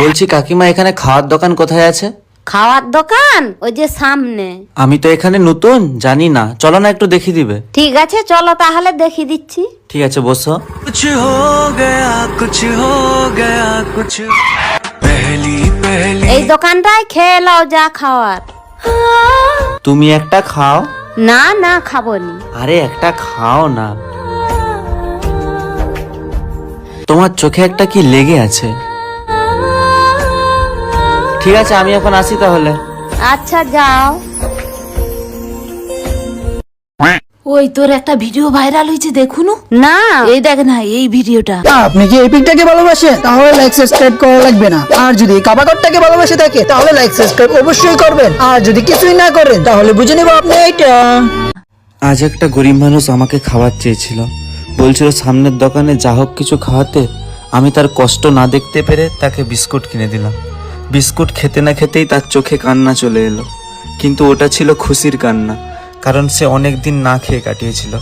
বলছি কাকিমা, এখানে খাওয়ার দোকান কোথায় আছে? খাওয়ার দোকান ওই যে সামনে। আমি তো এখানে নতুন, জানি না, চলো না একটু দেখিয়ে দিবে। ঠিক আছে চলো তাহলে দেখিয়ে দিচ্ছি। ঠিক আছে, বসো। कुछ हो गया कुछ पहली पहली। এই দোকানটায় খেয়ে নাও যা খাওয়ার। তুমি একটা খাও। না না খাবনি। আরে একটা খাও না। তোমার চোখে একটা কি লেগে আছে। ঠিক আছে, আমি এখন আসি তাহলে। আচ্ছা যাও। ওই তোর একটা ভিডিও ভাইরাল হয়েছে দেখুন না এই দেখ না এই ভিডিওটা। আপনি কি এই পিকটাকে ভালোবাসেন? তাহলে লাইক সাবস্ক্রাইব করা লাগবে না। আর যদি কাবাগরটাকে ভালোবাসে থাকে তাহলে লাইক সাবস্ক্রাইব অবশ্যই করবেন। আর যদি কিছুই না করেন তাহলে বুঝে নেব আপনি এইটা। আজ একটা গরিব মানুষ আমাকে খাবার চেয়েছিল, বলছিল সামনের দোকানে যা হোক কিছু খাওয়াতে। আমি তার কষ্ট না দেখতে পেরে তাকে বিস্কুট কিনে দিলাম। বিস্কুট খেতে না খেতেই তার চোখে কান্না চলে এলো, কিন্তু ওটা ছিল খুশির কান্না, কারণ সে অনেক দিন না খেয়ে কাটিয়েছিল।